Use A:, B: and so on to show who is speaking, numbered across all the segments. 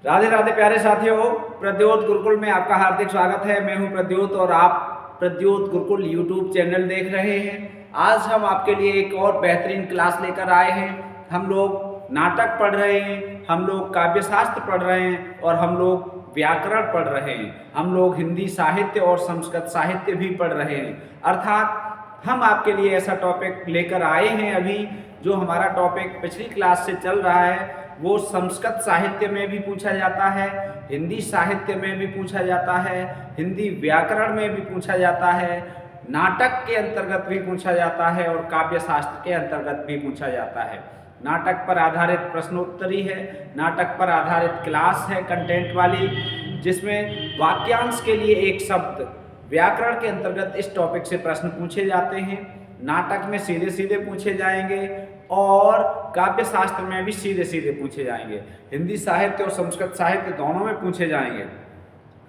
A: राधे राधे प्यारे साथियों, प्रद्योत गुरुकुल में आपका हार्दिक स्वागत है। मैं हूं प्रद्योत और आप प्रद्योत गुरुकुल यूट्यूब चैनल देख रहे हैं। आज हम आपके लिए एक और बेहतरीन क्लास लेकर आए हैं। हम लोग नाटक पढ़ रहे हैं, हम लोग काव्य शास्त्र पढ़ रहे हैं और हम लोग व्याकरण पढ़ रहे हैं। हम लोग हिंदी साहित्य और संस्कृत साहित्य भी पढ़ रहे हैं। अर्थात हम आपके लिए ऐसा टॉपिक लेकर आए हैं अभी, जो हमारा टॉपिक पिछली क्लास से चल रहा है। वो संस्कृत साहित्य में भी पूछा जाता है, हिंदी साहित्य में भी पूछा जाता है, हिंदी व्याकरण में भी पूछा जाता है, नाटक के अंतर्गत भी पूछा जाता है और काव्य शास्त्र के अंतर्गत भी पूछा जाता है। नाटक पर आधारित प्रश्नोत्तरी है, नाटक पर आधारित क्लास है कंटेंट वाली, जिसमें वाक्यांश के लिए एक शब्द, व्याकरण के अंतर्गत इस टॉपिक से प्रश्न पूछे जाते हैं। नाटक में सीधे सीधे पूछे जाएंगे और काव्य शास्त्र में भी सीधे सीधे पूछे जाएंगे। हिंदी साहित्य और संस्कृत साहित्य दोनों में पूछे जाएंगे।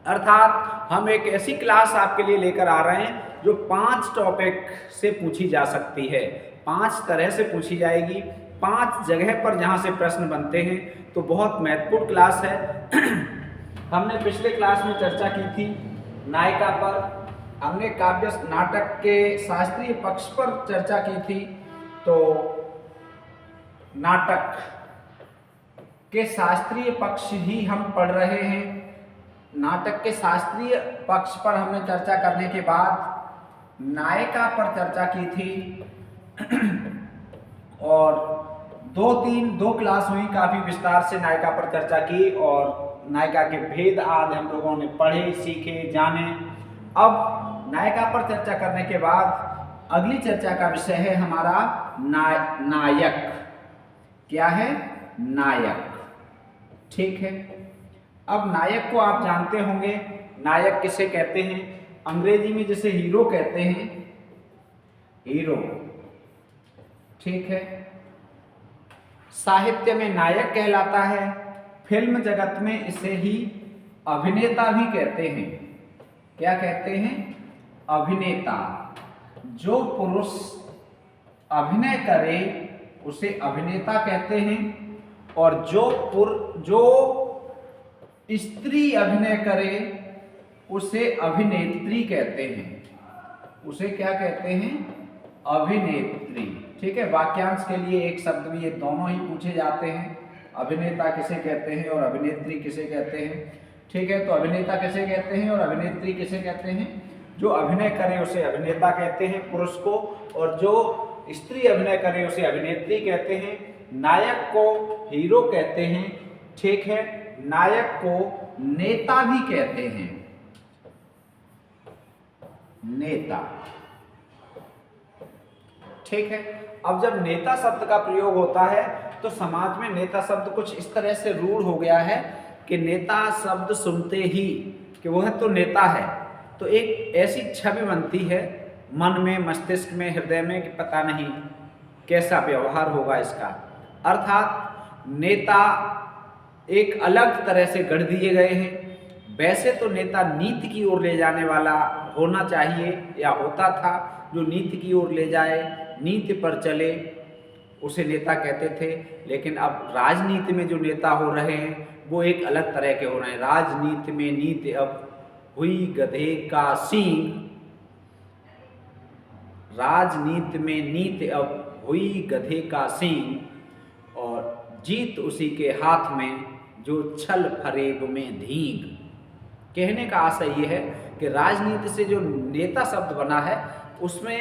A: अर्थात हम एक ऐसी क्लास आपके लिए लेकर आ रहे हैं जो 5 टॉपिक से पूछी जा सकती है, 5 तरह से पूछी जाएगी, 5 जगह पर जहाँ से प्रश्न बनते हैं। तो बहुत महत्वपूर्ण क्लास है। हमने पिछले क्लास में चर्चा की थी नायिका पर, हमने काव्य नाटक के शास्त्रीय पक्ष पर चर्चा की थी। तो नाटक के शास्त्रीय पक्ष ही हम पढ़ रहे हैं। नाटक के शास्त्रीय पक्ष पर हमने चर्चा करने के बाद नायिका पर चर्चा की थी और 2 क्लास हुई, काफी विस्तार से नायिका पर चर्चा की और नायिका के भेद आदि हम लोगों ने पढ़े, सीखे, जाने। अब नायिका पर चर्चा करने के बाद अगली चर्चा का विषय है हमारा नायक। क्या है? नायक। ठीक है। अब नायक को आप जानते होंगे, नायक किसे कहते हैं? अंग्रेजी में जिसे हीरो कहते हैं, हीरो। ठीक है। साहित्य में नायक कहलाता है, फिल्म जगत में इसे ही अभिनेता भी कहते हैं। क्या कहते हैं? अभिनेता। जो पुरुष अभिनय करे उसे अभिनेता कहते हैं और जो स्त्री अभिनय करे उसे अभिनेत्री कहते हैं। उसे क्या कहते हैं? अभिनेत्री। ठीक है। वाक्यांश के लिए एक शब्द भी ये दोनों ही पूछे जाते हैं, अभिनेता किसे कहते हैं और अभिनेत्री किसे कहते हैं। ठीक है। तो अभिनेता किसे कहते हैं और अभिनेत्री किसे कहते हैं? जो अभिनय करे उसे अभिनेता कहते हैं पुरुष को, और जो स्त्री अभिनय करे उसे अभिनेत्री कहते हैं। नायक को हीरो कहते हैं। ठीक है। नायक को नेता भी कहते हैं, नेता। ठीक है। अब जब नेता शब्द का प्रयोग होता है तो समाज में नेता शब्द कुछ इस तरह से रूढ़ हो गया है कि नेता शब्द सुनते ही कि वह तो नेता है, तो एक ऐसी छवि बनती है मन में, मस्तिष्क में, हृदय में कि पता नहीं कैसा व्यवहार होगा इसका। अर्थात नेता एक अलग तरह से गढ़ दिए गए हैं। वैसे तो नेता नीति की ओर ले जाने वाला होना चाहिए या होता था, जो नीति की ओर ले जाए, नीति पर चले, उसे नेता कहते थे। लेकिन अब राजनीति में जो नेता हो रहे हैं वो एक अलग तरह के हो रहे हैं। राजनीति में नीति अब हुई गधे का सींग, राजनीति में नीति अब हुई गधे का सींग और जीत उसी के हाथ में जो छल फरेब में धींग। कहने का आशय ये है कि राजनीति से जो नेता शब्द बना है उसमें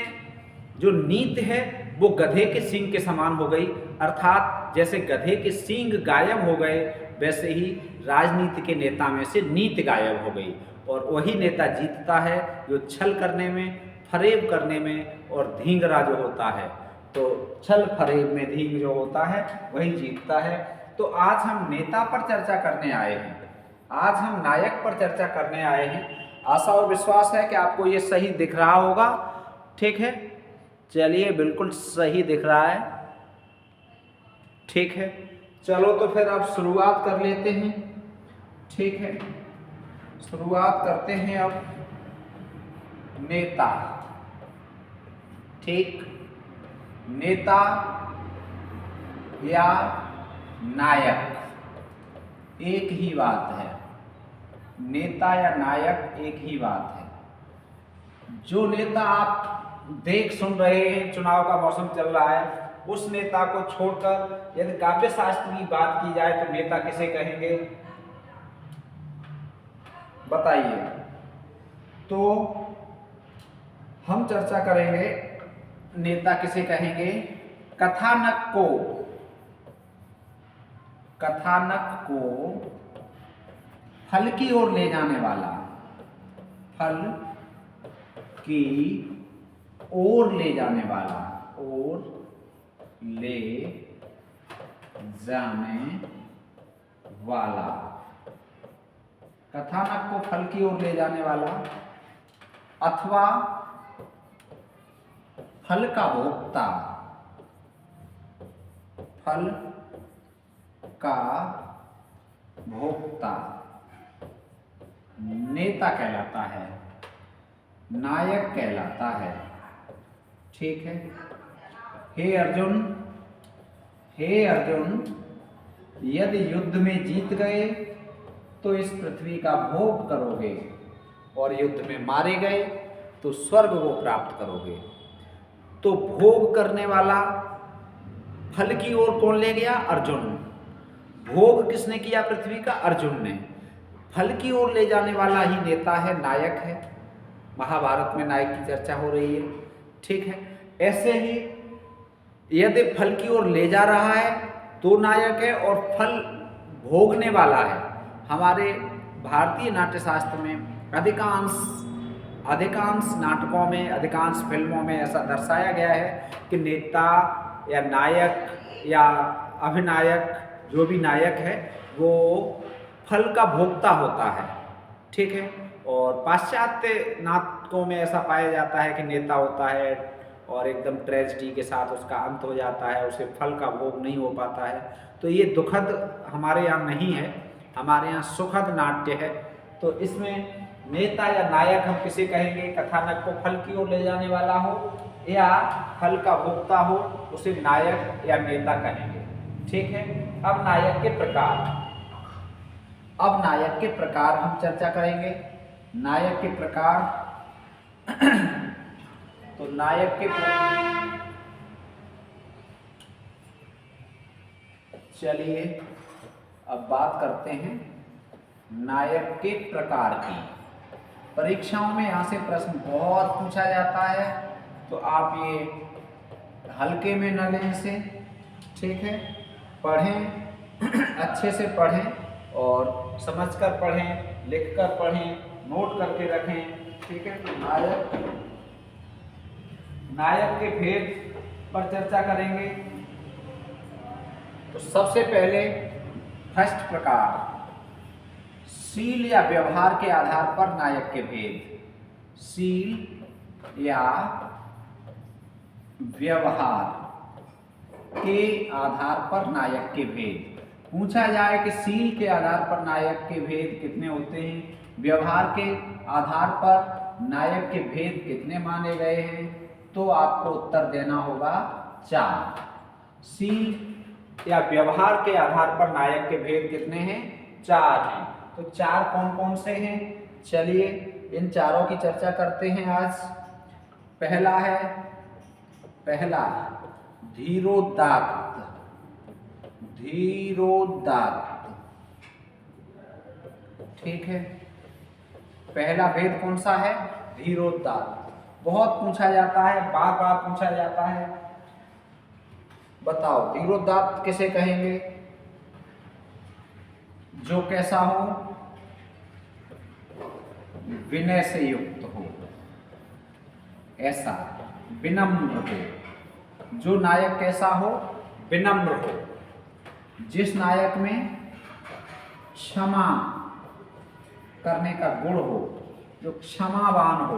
A: जो नीति है वो गधे के सींग के समान हो गई। अर्थात जैसे गधे के सींग गायब हो गए वैसे ही राजनीति के नेता में से नीति गायब हो गई और वही नेता जीतता है जो छल करने में, फरेब करने में और धींगरा जो होता है। तो छल फरेब में धींग जो होता है वही जीतता है। तो आज हम नेता पर चर्चा करने आए हैं, आज हम नायक पर चर्चा करने आए हैं। आशा और विश्वास है कि आपको ये सही दिख रहा होगा। ठीक है। चलिए, बिल्कुल सही दिख रहा है। ठीक है। चलो तो फिर अब शुरुआत कर लेते हैं। ठीक है। शुरुआत करते हैं अब नेता। ठीक। नेता या नायक एक ही बात है। नेता या नायक एक ही बात है। जो नेता आप देख सुन रहे हैं, चुनाव का मौसम चल रहा है, उस नेता को छोड़कर यदि काव्य शास्त्र की बात की जाए तो नेता किसे कहेंगे, बताइए। तो हम चर्चा करेंगे नेता किसे कहेंगे। कथानक को फल की ओर ले जाने वाला, फल की ओर ले जाने वाला, और ले जाने वाला, कथानक को फल की ओर ले जाने वाला, अथवा फल का भोक्ता, फल का भोक्ता नेता कहलाता है, नायक कहलाता है। ठीक है। हे अर्जुन, यदि युद्ध में जीत गए तो इस पृथ्वी का भोग करोगे, और युद्ध में मारे गए तो स्वर्ग को प्राप्त करोगे। तो भोग करने वाला फल की ओर कौन ले गया? अर्जुन। भोग किसने किया पृथ्वी का? अर्जुन ने। फल की ओर ले जाने वाला ही नेता है, नायक है। महाभारत में नायक की चर्चा हो रही है। ठीक है। ऐसे ही यदि फल की ओर ले जा रहा है तो नायक है, और फल भोगने वाला है। हमारे भारतीय नाट्य शास्त्र में अधिकांश नाटकों में, अधिकांश फिल्मों में ऐसा दर्शाया गया है कि नेता या नायक या अभिनायक, जो भी नायक है, वो फल का भोक्ता होता है। ठीक है। और पाश्चात्य नाटकों में ऐसा पाया जाता है कि नेता होता है और एकदम ट्रेजेडी के साथ उसका अंत हो जाता है, उसे फल का भोग नहीं हो पाता है। तो ये दुखद हमारे यहाँ नहीं है, हमारे यहाँ सुखद नाट्य है। तो इसमें नेता या नायक हम किसे कहेंगे? कथानक को फल की ओर ले जाने वाला हो या फल का भोक्ता हो, उसे नायक या नेता कहेंगे। ठीक है। अब नायक के प्रकार हम चर्चा करेंगे। नायक के प्रकार तो नायक के चलिए अब बात करते हैं नायक के प्रकार की। परीक्षाओं में यहाँ से प्रश्न बहुत पूछा जाता है, तो आप ये हल्के में न लें इसे। ठीक है। पढ़ें, अच्छे से पढ़ें और समझकर पढ़ें, लिखकर पढ़ें, नोट करके रखें। ठीक है। तो नायक के भेद पर चर्चा करेंगे। तो सबसे पहले फर्स्ट प्रकार, शील या व्यवहार के आधार पर नायक के भेद। शील या व्यवहार के आधार पर नायक के भेद। पूछा जाए कि शील के आधार पर नायक के भेद कितने होते हैं, व्यवहार के आधार पर नायक के भेद कितने माने गए हैं, तो आपको उत्तर देना होगा 4। शील या व्यवहार के आधार पर नायक के भेद कितने हैं? 4 हैं। तो 4 कौन कौन से हैं? चलिए इन चारों की चर्चा करते हैं आज। पहला धीरोदात्त। ठीक है। पहला भेद कौन सा है? धीरोदात्त। बहुत पूछा जाता है, बार बार पूछा जाता है। बताओ धीरोदात्त किसे कहेंगे? जो कैसा हो? विनय से युक्त हो, ऐसा विनम्र हो। जो नायक कैसा हो? विनम्र हो। जिस नायक में क्षमा करने का गुण हो, जो क्षमावान हो,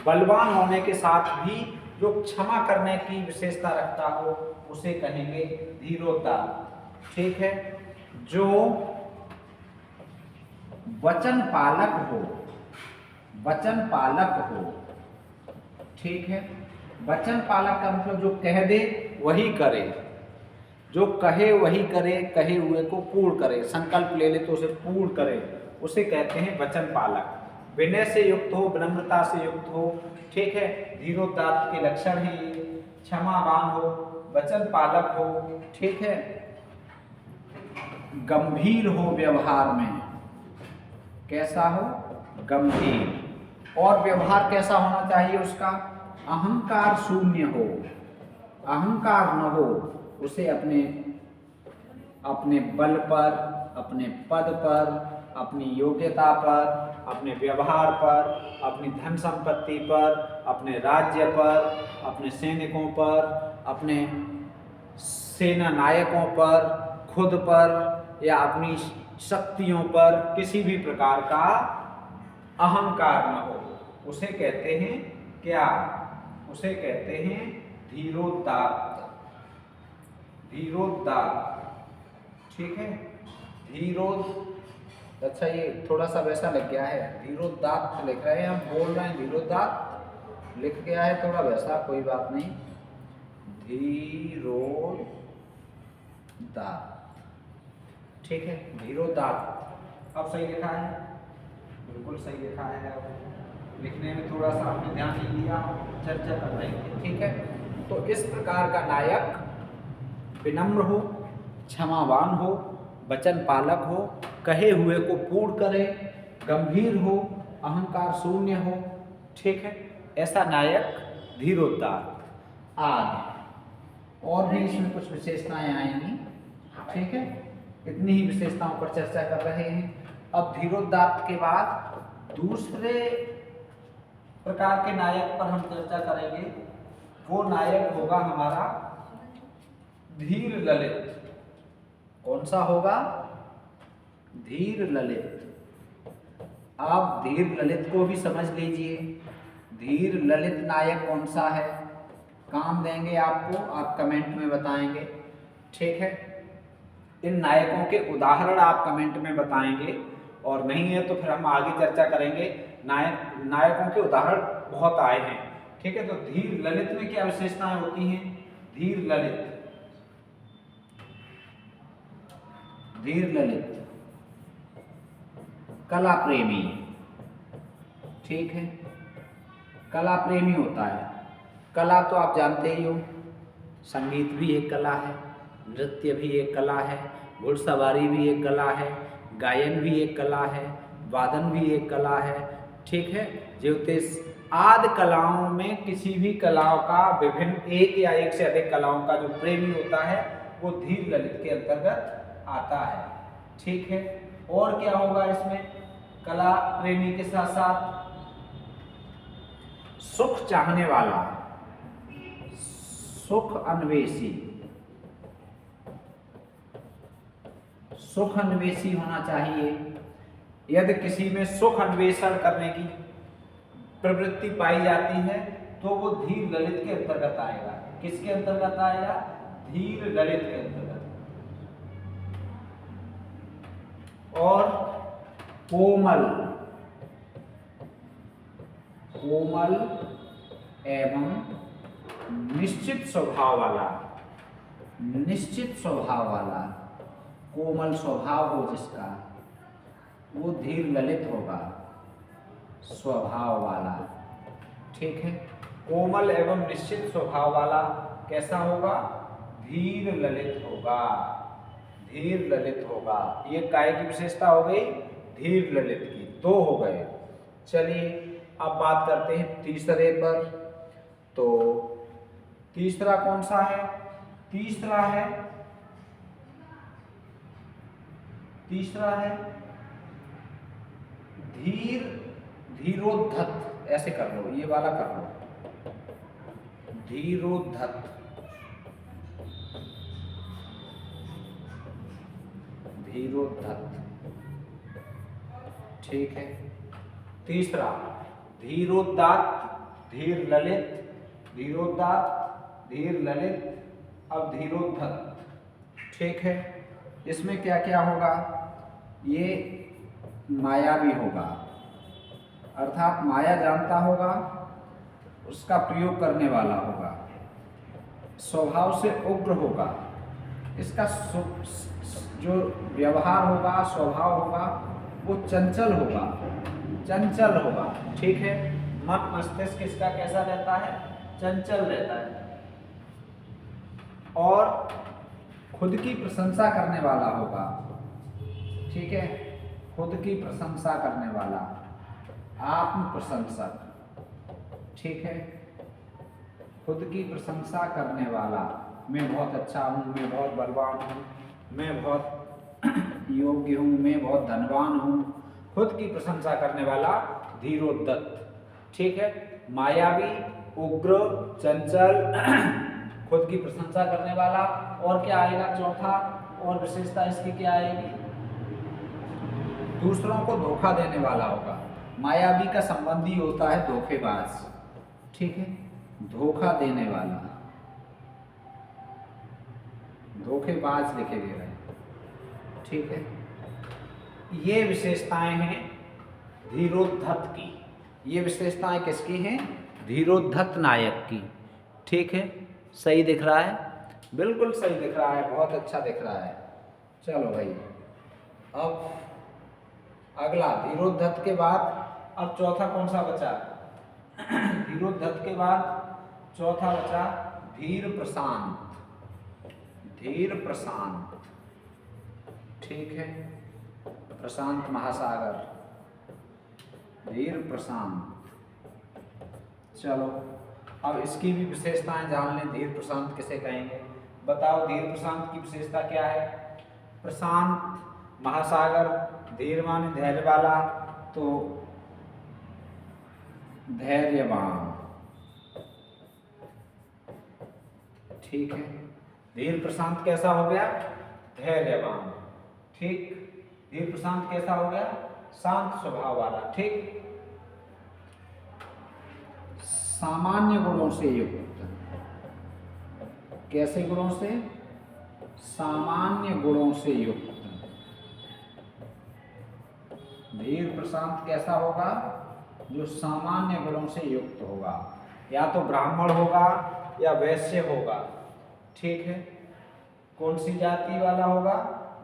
A: बलवान होने के साथ भी जो क्षमा करने की विशेषता रखता हो, उसे कहेंगे धीरोदात्त। ठीक है। जो वचन पालक हो। ठीक है। वचन पालक का मतलब जो कह दे वही करे। जो कहे वही करे, कहे हुए को पूर्ण करे, संकल्प ले ले तो उसे पूर्ण करे, उसे कहते हैं वचन पालक। विनय से युक्त हो, विनम्रता से युक्त हो, ठीक है, धीरोदात्त के लक्षण हैं ये। क्षमावान हो, वचन पालक हो, ठीक है, गंभीर हो व्यवहार में, कैसा हो, गंभीर। और व्यवहार कैसा होना चाहिए उसका, अहंकार शून्य हो, अहंकार न हो, उसे अपने बल पर, अपने पद पर, अपनी योग्यता पर, अपने व्यवहार पर, अपनी धन संपत्ति पर, अपने राज्य पर, अपने सैनिकों पर, अपने सेना नायकों पर, खुद पर या अपनी शक्तियों पर किसी भी प्रकार का अहंकार न हो, उसे कहते हैं क्या, उसे कहते हैं धीरोदात्त। धीरोदात्त, ठीक है, अच्छा ये थोड़ा सा वैसा लग गया है, धीरोदात्त लिख रहे हैं, हम बोल रहे हैं धीरोदात्त, लिख गया है थोड़ा वैसा, कोई बात नहीं, धीरोदात्त, ठीक है, धीरोदात्त। अब सही लिखा है, बिल्कुल सही लिखा है। अब लिखने में थोड़ा सा आपने ध्यान नहीं दिया, चर्चा कर रहे हैं, ठीक है। तो इस प्रकार का नायक विनम्र हो, क्षमावान हो, वचन पालक हो, कहे हुए को पूर्ण करे, गंभीर हो, अहंकार शून्य हो, ठीक है, ऐसा नायक धीरोदात्त। आगे और भी इसमें कुछ विशेषताएं आएंगी, ठीक है, इतनी ही विशेषताओं पर चर्चा कर रहे हैं। अब धीरोदात्त के बाद दूसरे प्रकार के नायक पर हम चर्चा करेंगे, वो नायक होगा हमारा धीर ललित। कौन सा होगा, धीर ललित। आप धीर ललित को भी समझ लीजिए, धीर ललित नायक कौन सा है, काम देंगे आपको, आप कमेंट में बताएंगे, ठीक है। इन नायकों के उदाहरण आप कमेंट में बताएंगे, और नहीं है तो फिर हम आगे चर्चा करेंगे। नायकों के उदाहरण बहुत आए हैं, ठीक है। तो धीर ललित में क्या विशेषताएं होती हैं, धीर ललित, धीर ललित कला प्रेमी, ठीक है, कला प्रेमी होता है। कला तो आप जानते ही हो, संगीत भी एक कला है, नृत्य भी एक कला है, घुड़सवारी भी एक कला है, गायन भी एक कला है, वादन भी एक कला है, ठीक है। ज्योतिष आदि कलाओं में किसी भी कलाओं का विभिन्न एक या एक से अधिक कलाओं का जो प्रेमी होता है वो धीर ललित के अंतर्गत आता है, ठीक है। और क्या होगा इसमें, कला प्रेमी के साथ साथ सुख चाहने वाला, सुख अन्वेषी, सुख अन्वेषी होना चाहिए। यदि किसी में सुख अन्वेषण करने की प्रवृत्ति पाई जाती है तो वो धीर ललित के अंतर्गत आएगा। किसके अंतर्गत आएगा, धीर ललित के अंतर्गत। और कोमल, कोमल एवं निश्चित स्वभाव वाला, निश्चित स्वभाव वाला, कोमल स्वभाव हो जिसका, वो धीर ललित होगा, स्वभाव वाला, ठीक है। कोमल एवं निश्चित स्वभाव वाला कैसा होगा, धीर ललित होगा, धीर ललित होगा। ये काय की विशेषता हो गई, धीर ललित की, दो हो गए। चलिए अब बात करते हैं तीसरे पर। तो तीसरा कौन सा है, तीसरा है धीरोद्धत। ऐसे कर लो, ये वाला कर लो, धीरोद्धत, धीरोद्धत, ठीक है। तीसरा धीरोदात्त, धीर ललित, धीरोदात्त, धीर ललित, अब धीरोद्धत, ठीक है। इसमें क्या क्या होगा, ये माया भी होगा, अर्थात माया जानता होगा, उसका प्रयोग करने वाला होगा, स्वभाव से उग्र होगा, इसका जो व्यवहार होगा, स्वभाव होगा, वो चंचल होगा, चंचल होगा। ठीक है, मन मस्तिष्क इसका कैसा रहता है? चंचल रहता है। और खुद की प्रशंसा करने वाला होगा। ठीक है, खुद की प्रशंसा करने वाला, आत्म प्रशंसक। ठीक है, खुद की प्रशंसा करने वाला, मैं बहुत अच्छा हूँ, मैं बहुत बलवान हूँ, मैं बहुत योग्य हूँ, मैं बहुत धनवान हूँ। खुद की प्रशंसा करने वाला धीरोद्धत। ठीक है, मायावी, उग्र, चंचल, खुद की प्रशंसा करने वाला। और क्या आएगा चौथा, और विशेषता इसकी क्या आएगी? दूसरों को धोखा देने वाला होगा। मायावी का संबंधी होता है धोखेबाज। ठीक है, धोखा देने वाला, धोखेबाज लिखे दे रहे हैं। ठीक है, ये विशेषताएं हैं धीरोद्धत की। ये विशेषताएं किसकी हैं? धीरोद्धत नायक की। ठीक है, सही दिख रहा है? बिल्कुल सही दिख रहा है, बहुत अच्छा दिख रहा है। चलो भाई, अब अगला धीरोद्धत के बाद अब चौथा कौन सा बचा? धीरोद्धत के बाद चौथा बचा धीर प्रशांत। धीर प्रशांत। ठीक है, प्रशांत महासागर, धीर प्रशांत। चलो, अब इसकी भी विशेषताएं जान लें। धीर प्रशांत किसे कहेंगे? बताओ, धीर प्रशांत की विशेषता क्या है? प्रशांत महासागर, धीर माने धैर्य वाला, तो धैर्यवान। ठीक है, धीर प्रशांत कैसा हो गया? धैर्यवान। ठीक, धीर प्रशांत कैसा हो गया? शांत स्वभाव वाला। ठीक, सामान्य गुणों से युक्त। कैसे गुणों से? सामान्य गुणों से युक्त। धीर प्रशांत कैसा होगा? जो सामान्य गुणों से युक्त होगा। या तो ब्राह्मण होगा या वैश्य होगा। ठीक है, कौन सी जाति वाला होगा?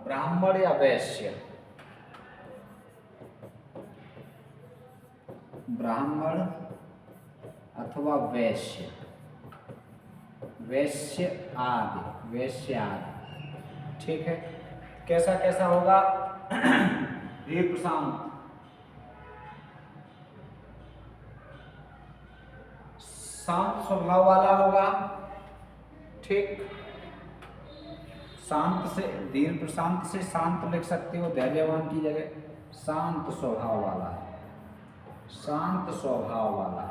A: ब्राह्मण या वैश्य। ब्राह्मण अथवा वैश्य, वैश्य आदि, वैश्य आदि। ठीक है, कैसा कैसा होगा? धीर प्रशांत शांत स्वभाव वाला होगा। ठीक, शांत से, धीर प्रशांत से शांत लिख सकते हो धैर्यवान की जगह। शांत स्वभाव वाला, शांत स्वभाव वाला।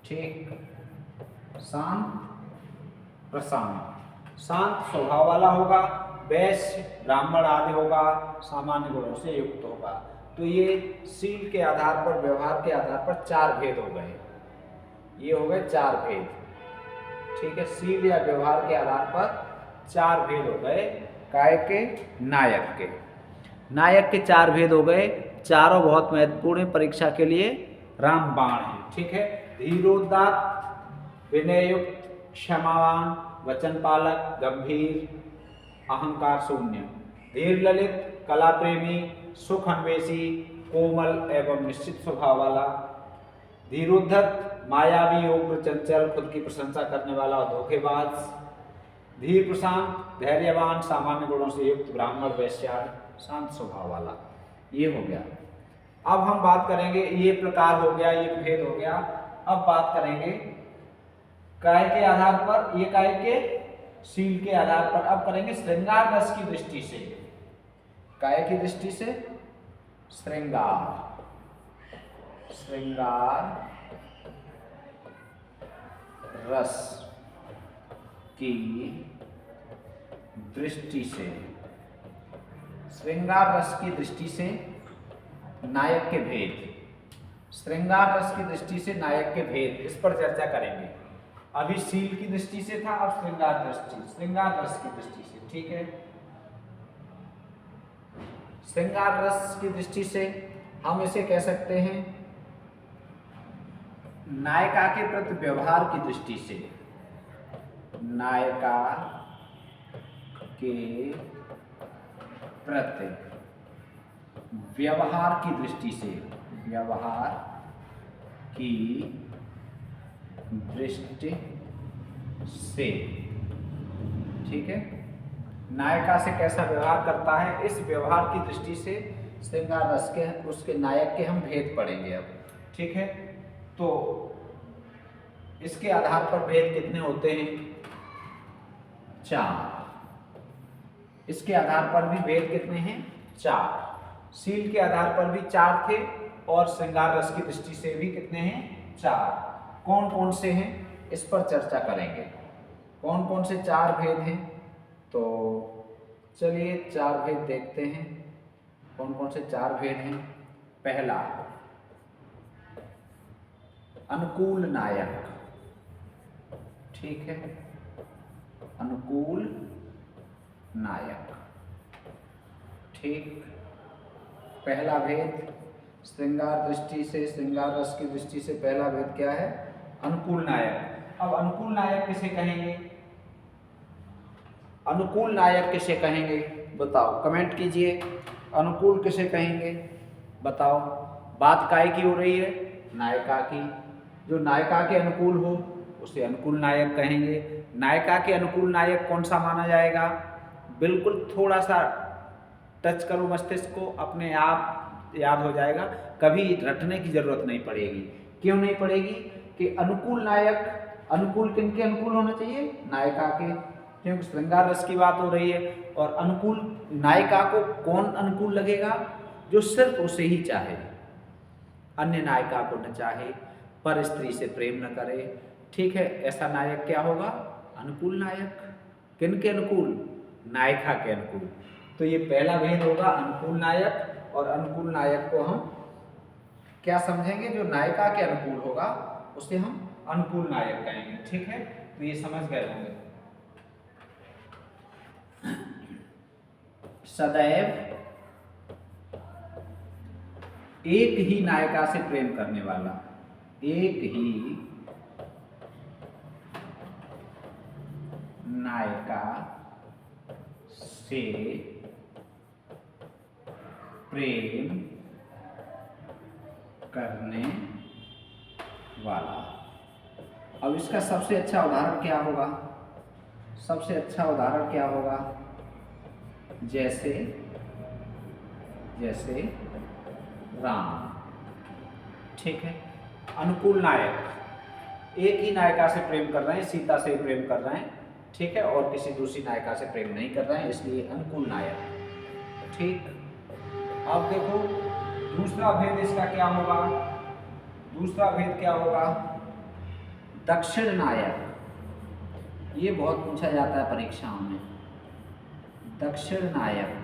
A: ठीक, शांत प्रशांत, शांत स्वभाव वाला होगा। वैश्य, ब्राह्मण आदि होगा, सामान्य गुणों से युक्त होगा। तो ये शील के आधार पर, व्यवहार के आधार पर चार भेद हो गए। ये हो गए चार भेद। ठीक है, शील या व्यवहार के आधार पर चार भेद हो गए। काय के? नायक के। नायक के चार भेद हो गए। चारों बहुत महत्वपूर्ण है परीक्षा के लिए, रामबाण है। ठीक है, धीरोदात्त, विनययुक्त, क्षमावान, वचन पालक, गंभीर, अहंकार शून्य। धीर ललित, कला प्रेमी, सुख अन्वेषी, कोमल एवं निश्चित स्वभाव वाला। धीरोद्धत, मायावी, उग्र, चंचल, खुद की प्रशंसा करने वाला और धोखेबाज। धीर प्रशांत, धैर्यवान, सामान्य गुणों से युक्त, ब्राह्मण, वैश्य, शांत स्वभाव वाला। ये हो गया। अब हम बात करेंगे, ये प्रकार हो गया, ये भेद हो गया। अब बात करेंगे काय के आधार पर, ये काय के शील के आधार पर। अब करेंगे श्रृंगार रस की दृष्टि से। काय की दृष्टि से? श्रृंगार, श्रृंगार रस की दृष्टि से। श्रृंगार रस की दृष्टि से नायक के भेद। श्रृंगार रस की दृष्टि से नायक के भेद, इस पर चर्चा करेंगे। अभी शील की दृष्टि से था, अब श्रृंगार रस की दृष्टि से। ठीक है, श्रृंगार रस की दृष्टि से हम इसे कह सकते हैं नायिका के प्रति व्यवहार की दृष्टि से। नायिका के प्रति व्यवहार की दृष्टि से, व्यवहार की दृष्टि से, ठीक है, नायिका से कैसा व्यवहार करता है, इस व्यवहार की दृष्टि से श्रृंगार रस के उसके नायक के हम भेद पढ़ेंगे अब, ठीक है। तो इसके आधार पर भेद कितने होते हैं, 4। इसके आधार पर भी भेद कितने हैं, 4। शील के आधार पर भी 4 थे और श्रृंगार रस की दृष्टि से भी कितने हैं, 4। कौन कौन से हैं इस पर चर्चा करेंगे, कौन कौन से 4 भेद हैं। तो चलिए 4 भेद देखते हैं, कौन कौन से 4 भेद हैं। पहला, अनुकूल नायक, ठीक है, अनुकूल नायक, ठीक। पहला भेद श्रृंगार दृष्टि से, श्रृंगार रस की दृष्टि से पहला भेद क्या है, अनुकूल नायक। अब अनुकूल नायक किसे कहेंगे, अनुकूल नायक किसे कहेंगे बताओ, कमेंट कीजिए, अनुकूल किसे कहेंगे बताओ। बात काय की हो रही है, नायिका की। जो नायिका के अनुकूल हो उसे अनुकूल नायक कहेंगे। नायिका के अनुकूल नायक कौन सा माना जाएगा, बिल्कुल थोड़ा सा टच करो मस्तिष्क को, अपने आप याद हो जाएगा, कभी रटने की जरूरत नहीं पड़ेगी। क्यों नहीं पड़ेगी कि अनुकूल नायक, अनुकूल किनके अनुकूल होना चाहिए, नायिका के, क्योंकि श्रृंगार रस की बात हो रही है। और अनुकूल नायिका को कौन अनुकूल लगेगा, जो सिर्फ उसे ही चाहे, अन्य नायिका को न चाहे, पर स्त्री से प्रेम न करे, ठीक है, ऐसा नायक क्या होगा, अनुकूल नायक। किनके अनुकूल, नायिका के अनुकूल। तो ये पहला भेद होगा, अनुकूल नायक। और अनुकूल नायक को हम क्या समझेंगे, जो नायिका के अनुकूल होगा उसे हम अनुकूल नायक कहेंगे, ठीक है। तो ये समझ गए होंगे। सदैव एक ही नायिका से प्रेम करने वाला, एक ही नायिका से प्रेम करने वाला। अब इसका सबसे अच्छा उदाहरण क्या होगा, सबसे अच्छा उदाहरण क्या होगा, जैसे जैसे राम, ठीक है। अनुकूल नायक एक ही नायिका से प्रेम कर रहे हैं, सीता से प्रेम कर रहे हैं, ठीक है, और किसी दूसरी नायिका से प्रेम नहीं कर रहे हैं, इसलिए अनुकूल नायक, ठीक। अब देखो दूसरा भेद इसका क्या होगा, दूसरा भेद क्या होगा, दक्षिण नायक। ये बहुत पूछा जाता है परीक्षाओं में। दक्षिण नायक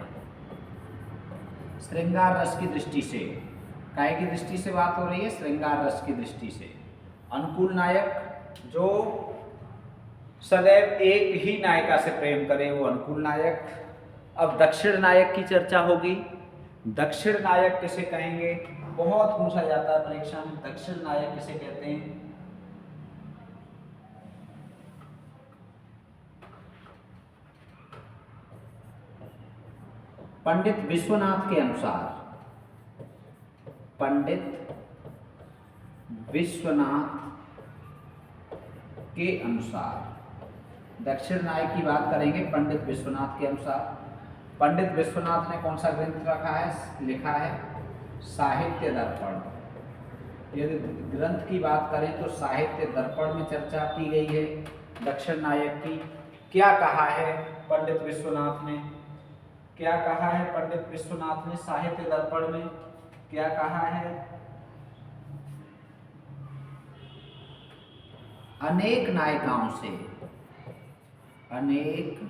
A: श्रृंगार रस की दृष्टि से, काय की दृष्टि से बात हो रही है, श्रृंगार रस की दृष्टि से। अनुकूल नायक जो सदैव एक ही नायिका से प्रेम करे, वो अनुकूल नायक। अब दक्षिण नायक की चर्चा होगी। दक्षिण नायक किसे कहेंगे, बहुत पूछा जाता है परीक्षा में, दक्षिण नायक किसे कहते हैं। पंडित विश्वनाथ के अनुसार, पंडित विश्वनाथ के अनुसार दक्षिण नायक की बात करेंगे पंडित विश्वनाथ के अनुसार। पंडित विश्वनाथ ने कौन सा ग्रंथ रखा है, लिखा है साहित्य दर्पण। यदि ग्रंथ की बात करें तो साहित्य दर्पण में चर्चा की गई है दक्षिण नायक की। क्या कहा है पंडित विश्वनाथ ने, क्या कहा है पंडित विश्वनाथ ने साहित्य दर्पण में, क्या कहा है, अनेक नायिकाओं से, अनेक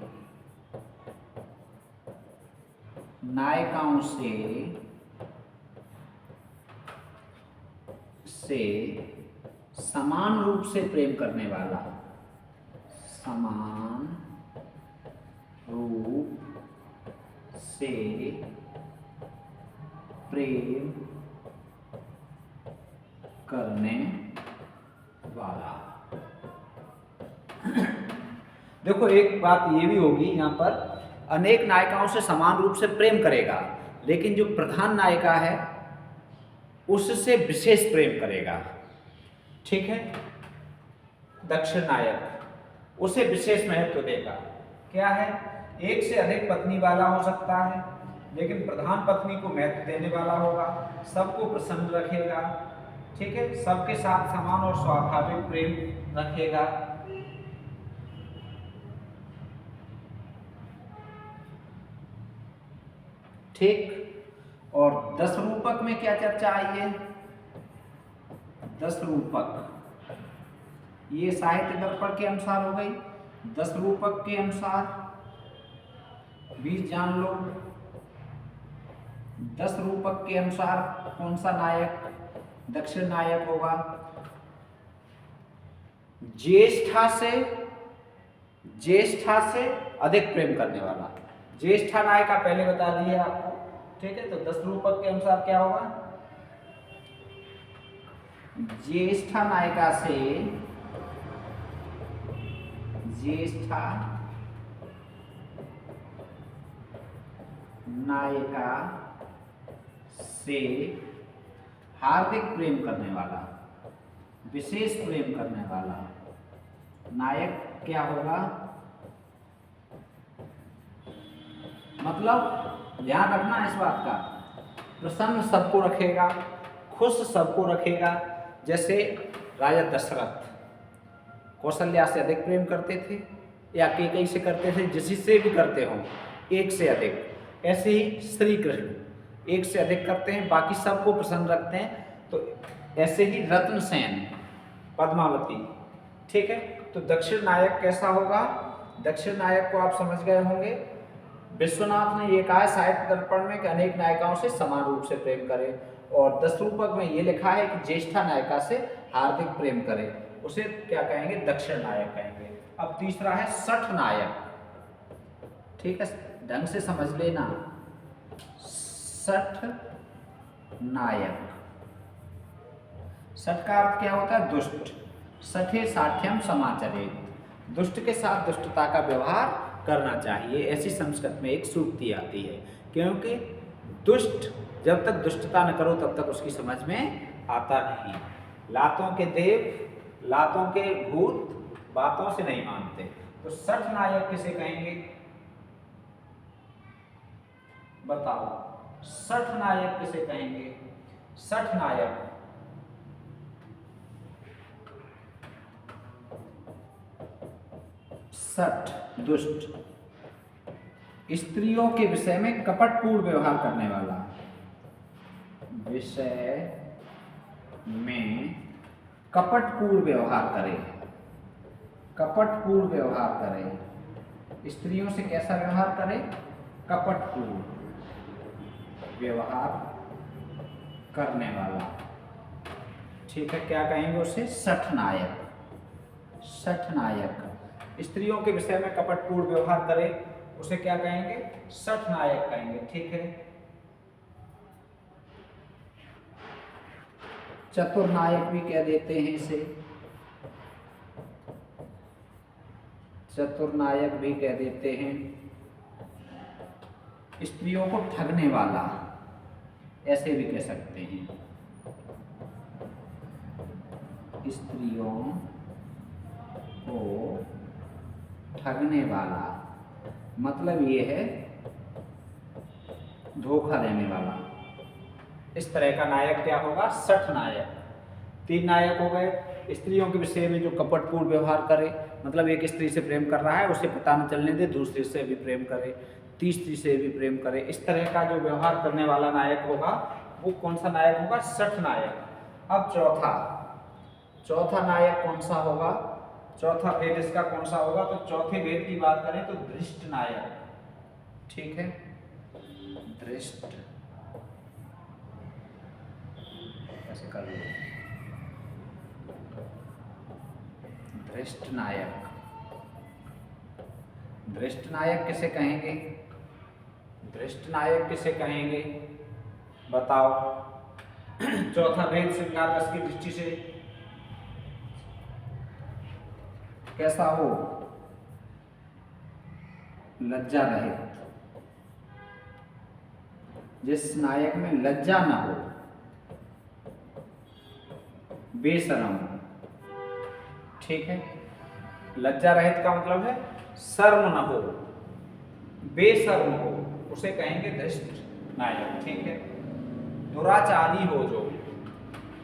A: नायिकाओं से समान रूप से प्रेम करने वाला, समान रूप से प्रेम करने वाला। देखो एक बात ये भी होगी यहाँ पर, अनेक नायिकाओं से समान रूप से प्रेम करेगा, लेकिन जो प्रधान नायिका है उससे विशेष प्रेम करेगा। ठीक है। दक्षिण नायक उसे विशेष महत्व देगा। क्या है? एक से अधिक पत्नी वाला हो सकता है, लेकिन प्रधान पत्नी को महत्व देने वाला होगा, सबको प्रसन्न रखेगा। ठीक है। सबके साथ समान और स्वाभाविक प्रेम रखेगा। ठीक। और 10 रूपक में क्या चर्चा आई है? 10 रूपक ये साहित्य दर्पण के अनुसार हो गई। 10 रूपक के अनुसार 20 जान लो। 10 रूपक के अनुसार कौन सा नायक दक्षिण नायक होगा? ज्येष्ठा से अधिक प्रेम करने वाला। ज्येष्ठा नायिका पहले बता दी है आपको। ठीक है। तो 10 रूपक के अनुसार क्या होगा? ज्येष्ठा नायिका से हार्दिक प्रेम करने वाला, विशेष प्रेम करने वाला नायक क्या होगा? मतलब ध्यान रखना इस बात का, प्रसन्न सबको रखेगा, खुश सबको रखेगा। जैसे राजा दशरथ कौशल्या से अधिक प्रेम करते थे या कैकेयी से करते थे, जिससे भी करते हों एक से अधिक। ऐसे ही श्री कृष्ण एक से अधिक करते हैं, बाकी सबको प्रसन्न रखते हैं। तो ऐसे ही रत्नसेन, पद्मावती। ठीक है। तो दक्षिण नायक कैसा होगा? दक्षिण नायक को आप समझ गए होंगे। विश्वनाथ ने ये कहा है साहित्य दर्पण में कि अनेक नायिकाओं से समान रूप से प्रेम करे, और 10 रूपक में ये लिखा है कि ज्येष्ठा नायिका से हार्दिक प्रेम करे, उसे क्या कहेंगे? दक्षिण नायक कहेंगे। अब तीसरा है सठ नायक। ठीक है, ढंग से समझ लेना। सठ नायक, सठ का अर्थ क्या होता है? दुष्ट। सठे साठ्यम समाचरेत, दुष्ट के साथ दुष्टता का व्यवहार करना चाहिए, ऐसी संस्कृत में एक सूक्ति आती है। क्योंकि दुष्ट जब तक दुष्टता न करो तब तक उसकी समझ में आता नहीं। लातों के देव, लातों के भूत बातों से नहीं मानते। तो सठ नायक किसे कहेंगे? बताओ, सठ नायक किसे कहेंगे? सठ नायक सठ दुष्ट, स्त्रियों के विषय में कपटपूर्ण व्यवहार करने वाला, विषय में कपटपूर्ण व्यवहार करे, कपटपूर्ण व्यवहार करे। स्त्रियों से कैसा व्यवहार करे? कपटपूर्ण व्यवहार करने वाला। ठीक है, क्या कहेंगे उसे? सठ नायक। सठ नायक स्त्रियों के विषय में कपटपूर्ण व्यवहार करे, उसे क्या कहेंगे? सठ नायक कहेंगे। ठीक है। चतुर नायक भी कह देते हैं इसे, चतुर नायक भी कह देते हैं। स्त्रियों को ठगने वाला, ऐसे भी कह सकते हैं। स्त्रियों को ठगने वाला मतलब ये है धोखा देने वाला। इस तरह का नायक क्या होगा? सठ नायक। 3 नायक हो गए। स्त्रियों के विषय में जो कपटपूर्ण व्यवहार करे, मतलब एक स्त्री से प्रेम कर रहा है उसे पता न चलने दे, दूसरी से भी प्रेम करे, तीसरी से भी प्रेम करे। इस तरह का जो व्यवहार करने वाला नायक होगा वो कौन सा नायक होगा? सठ नायक। अब चौथा नायक कौन सा होगा? चौथा भेद इसका कौन सा होगा? तो चौथे भेद की बात करें तो धृष्ट नायक। ठीक है, धृष्ट, ऐसे कर लो, धृष्ट नायक। धृष्ट नायक किसे कहेंगे? धृष्ट नायक किसे कहेंगे? बताओ। चौथा भेद श्रृंगार रस की दृष्टि से कैसा हो? लज्जा रहित, जिस नायक में लज्जा न हो, बेशरम, ठीक है। लज्जा रहित का मतलब है शर्म न हो, बेशर्म हो, उसे कहेंगे धृष्ट नायक, ठीक है। दुराचारी हो जो,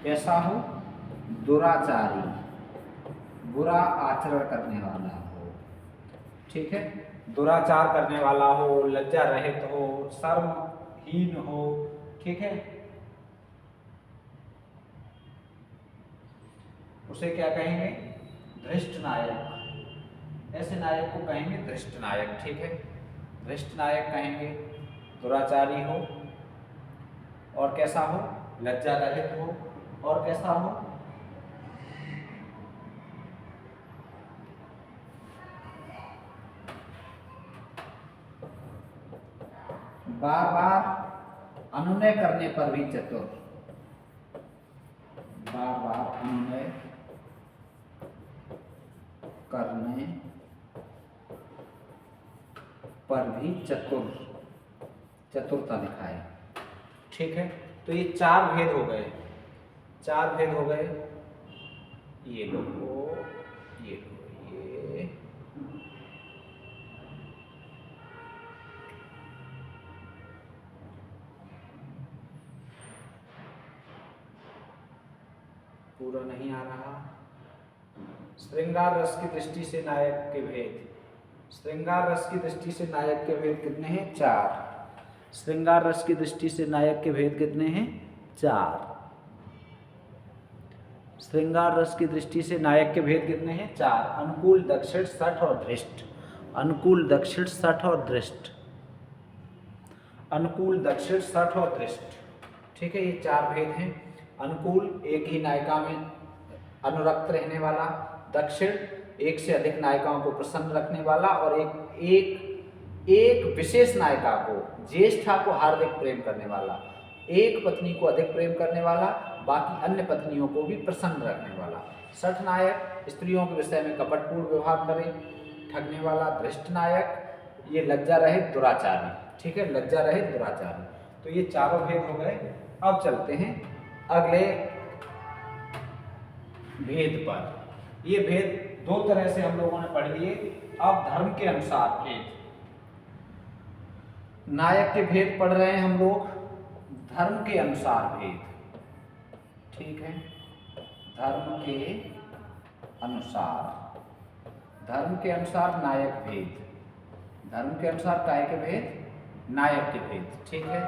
A: कैसा हो, दुराचारी, बुरा आचरण करने वाला हो, ठीक है। दुराचार करने वाला हो, लज्जा रहित हो, शर्महीन हो, ठीक है, उसे क्या कहेंगे, धृष्ट नायक। ऐसे नायक को कहेंगे धृष्ट नायक, ठीक है। धृष्ट नायक कहेंगे, दुराचारी हो और कैसा हो, लज्जा रहित हो और कैसा हो, बार बार अनुनय करने पर भी चतुर, बार बार अनुनय करने पर भी चतुर, चतुरता दिखाए, ठीक है। तो ये चार भेद हो गए, चार भेद हो गए। ये लो, ये लो, ये पूरा नहीं आ रहा। श्रृंगार रस की दृष्टि से नायक के भेद, श्रृंगार रस की दृष्टि से नायक के भेद कितने हैं, चार। श्रृंगार रस की दृष्टि से नायक के भेद कितने हैं, चार। श्रृंगार रस की दृष्टि से नायक के भेद कितने हैं, चार। अनुकूल, दक्षिण, सठ और धृष्ट। अनुकूल, दक्षिण, सठ और धृष्ट। अनुकूल, दक्षिण, सठ और धृष्ट, ठीक है। ये चार भेद हैं। अनुकूल, एक ही नायिका में अनुरक्त रहने वाला। दक्षिण, एक से अधिक नायिकाओं को प्रसन्न रखने वाला। और एक विशेष नायिका को, ज्येष्ठा को हार्दिक प्रेम करने वाला। एक पत्नी को अधिक प्रेम करने वाला, बाकी अन्य पत्नियों को भी प्रसन्न रखने वाला। सठ नायक, स्त्रियों के विषय में कपटपूर्ण व्यवहार करे, ठगने वाला। धृष्ट नायक, ये लज्जा रहित, दुराचारी, ठीक है, लज्जा रहित, दुराचारी। तो ये चारों भेद हो गए। अब चलते हैं अगले भेद पर। ये भेद दो तरह से हम लोगों ने पढ़ लिए। अब धर्म के अनुसार भेद, नायक के भेद पढ़ रहे हैं हम लोग, धर्म के अनुसार भेद, ठीक है। धर्म के अनुसार, धर्म के अनुसार नायक भेद, धर्म के अनुसार काय के भेद, नायक के भेद, ठीक है।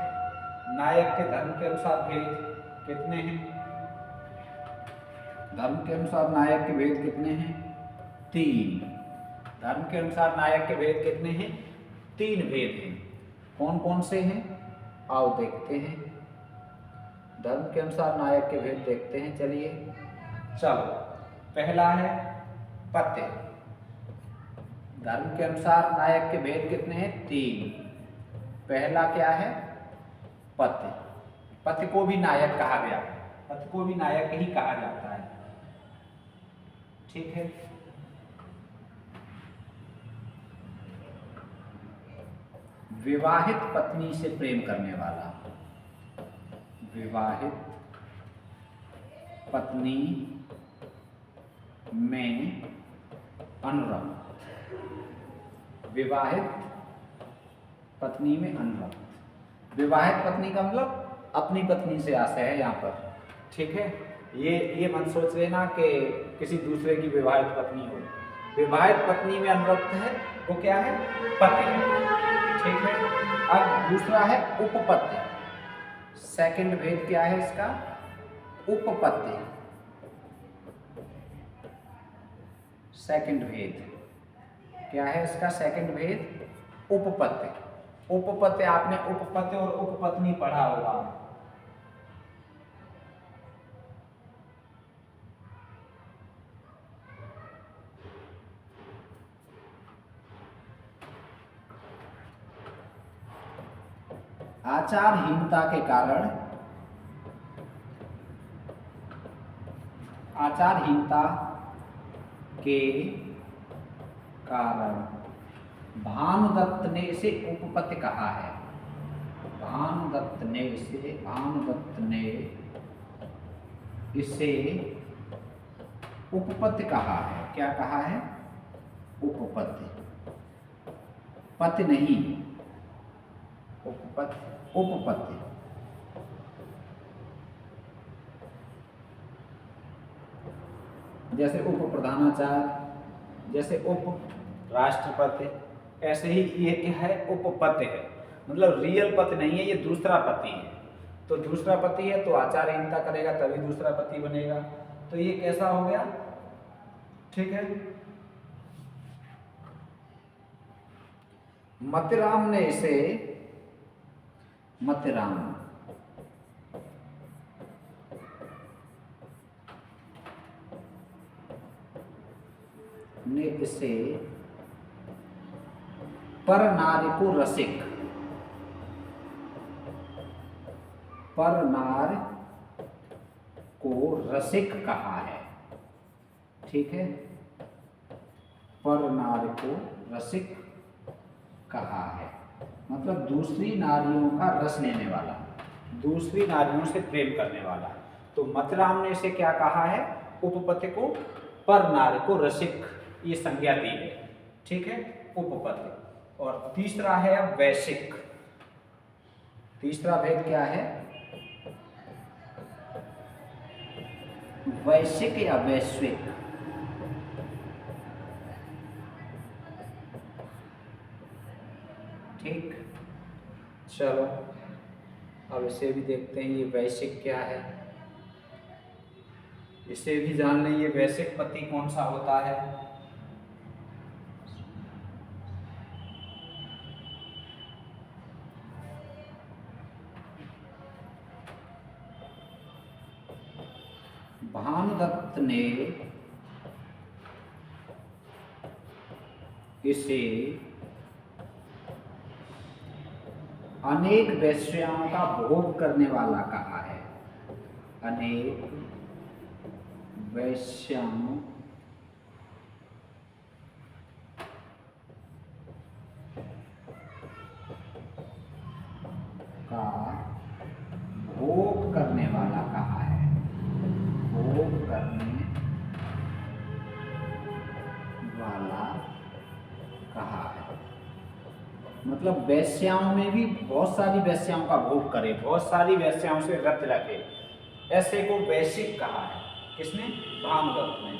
A: नायक के धर्म के अनुसार भेद कितने हैं, धर्म के अनुसार नायक के भेद कितने हैं, तीन। धर्म के अनुसार नायक के भेद कितने हैं, तीन भेद हैं। कौन कौन से हैं, आओ देखते हैं। धर्म के अनुसार नायक के भेद देखते हैं, चलिए। चलो, पहला है पत्य। धर्म के अनुसार नायक के भेद कितने हैं, तीन। पहला क्या है, पत्य। पत्य को भी नायक कहा गया, पत्य को भी नायक ही कहा जाता है, ठीक है। विवाहित पत्नी से प्रेम करने वाला, विवाहित पत्नी में अनुरक्त, विवाहित पत्नी में अनुरक्त। विवाहित पत्नी का मतलब अपनी पत्नी से आशय है यहाँ पर, ठीक है। ये मत सोच लेना कि किसी दूसरे की विवाहित पत्नी हो। विवाहित पत्नी में अनुरक्त है वो क्या है, पति, ठीक है। अब दूसरा है उपपत्ति। सेकंड भेद क्या है इसका, उपपत्ति। सेकंड भेद क्या है इसका, सेकंड भेद उपपत्ति। उपपत्ति, आपने उपपत्ति और उपपत्नी पढ़ा होगा। आचारहीनता के कारण, आचारहीनता के कारण भानुदत्त ने इसे उपपत्ति कहा है। भानुदत्त ने इसे उपपत्ति कहा है। क्या कहा है? उपपत्ति, पति नहीं, उपपत्ति। जैसे उप प्रधानाचार्य, जैसे उप राष्ट्रपति, ऐसे ही ये क्या है? उपपत्ति है। मतलब रियल पति नहीं है, ये दूसरा पति है। तो दूसरा पति है तो आचार्यहीनता करेगा तभी दूसरा पति बनेगा। तो ये कैसा हो गया? ठीक है। मतिराम ने इसे, मतिराम ने इसे पर नारी को रसिक, पर नार को रसिक कहा है। ठीक है, पर नार को रसिक कहा है, मतलब दूसरी नारियों का रस लेने वाला, दूसरी नारियों से प्रेम करने वाला। तो मतिराम ने इसे क्या कहा है? उपपत्ति को पर नार को रसिक, ये संज्ञा दी है। ठीक है, उपपत्ति। और तीसरा है अब वैश्विक। तीसरा भेद क्या है? वैश्विक या वैश्विक। ठीक, चलो अब इसे भी देखते हैं, ये वैश्विक क्या है, इसे भी जान लें। ये वैश्विक पति कौन सा होता है? भानुदत्त ने इसे अनेक वेश्याओं का भोग करने वाला कहा है। अनेक वेश्याओं का भोग करने वाला कहा है। भोग करने वाला कहा है, मतलब वेश्याओं में भी बहुत सारी वेश्याओं का भोग करे, बहुत सारी वेश्याओं से रत रखे, ऐसे को वैश्विक कहा है। किसने? भानुदत्त ने।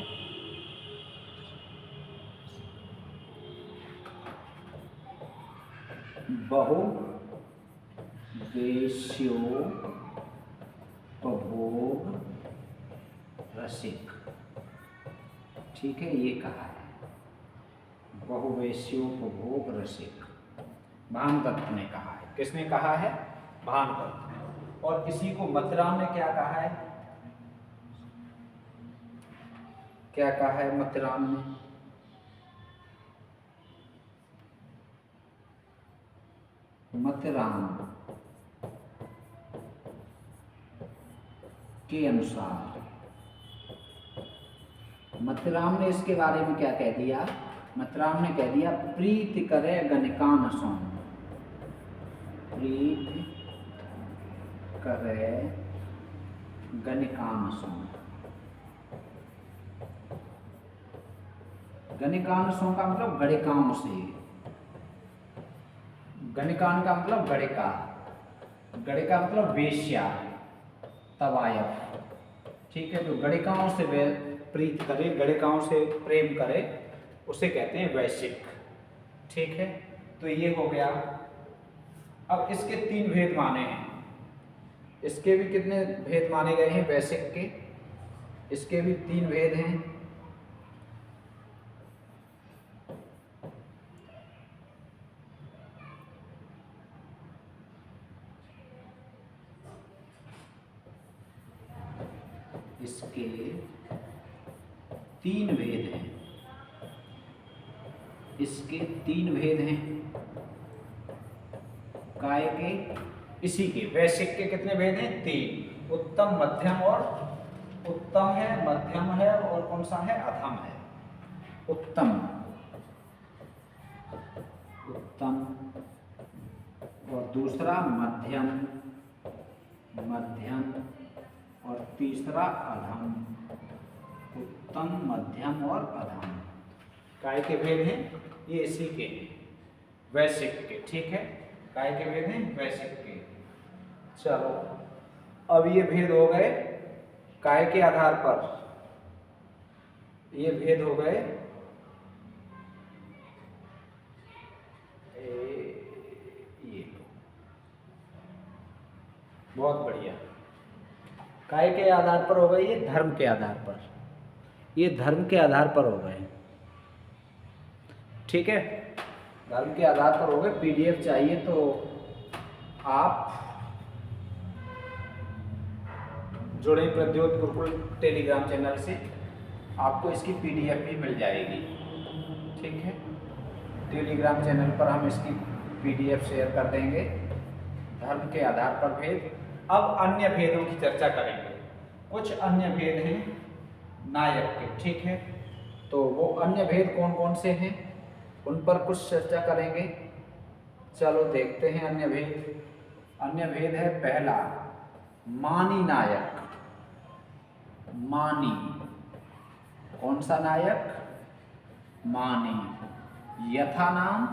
A: बहु वेश्योपभोग रसिक। ठीक है, ये कहा है बहुवेश्योपभोग रसिक, भानुदत्त ने कहा है। किसने कहा है? भानुदत्त ने। और इसी को मतिराम ने क्या कहा है? क्या कहा है मतिराम ने? मतिराम के अनुसार, मतिराम ने इसके बारे में क्या कह दिया? मतिराम ने कह दिया प्रीति करे गणिकान सों, प्रीति करे गणिकान सों। गणिकान सों का मतलब गणिकाओं से, गणिकान का मतलब गणिका, गणिका मतलब वेश्या, तवायफ। ठीक है, तो गणिकाओं से वे प्रीत करे, गणिकाओं से प्रेम करे, उसे कहते हैं वैश्विक। ठीक है, तो ये हो गया। अब इसके तीन भेद माने हैं। इसके भी कितने भेद माने गए हैं वैश्विक के? इसके भी तीन भेद हैं। इसके तीन भेद हैं। इसके तीन भेद हैं। काय के? इसी के वैश्विक के कितने भेद हैं? तीन। उत्तम, मध्यम और उत्तम है, मध्यम है और कौन सा है? अधम है। उत्तम, उत्तम और दूसरा मध्यम, मध्यम और तीसरा अधम, उत्तम, मध्यम और अधम। काय के भेद हैं ये इसी के हैं, वैश्विक के। ठीक है, काय के भेद हैं वैश्विक के। चलो अब ये भेद हो गए काय के आधार पर, ये भेद हो गए ये। बहुत बढ़िया। काय के आधार पर हो गए, ये धर्म के आधार पर, ये धर्म के आधार पर हो गए। ठीक है, धर्म के आधार पर हो गए। पीडीएफ चाहिए तो आप जुड़े प्रद्योत गुरुकुल टेलीग्राम चैनल से, आपको इसकी पीडीएफ भी मिल जाएगी। ठीक है, टेलीग्राम चैनल पर हम इसकी पीडीएफ शेयर कर देंगे। धर्म के आधार पर भेद। अब अन्य भेदों की चर्चा करेंगे। कुछ अन्य भेद हैं नायक के। ठीक है, तो वो अन्य भेद कौन कौन से हैं उन पर कुछ चर्चा करेंगे। चलो देखते हैं अन्य भेद। अन्य भेद है पहला मानी नायक। मानी, कौन सा नायक? मानी। यथा नाम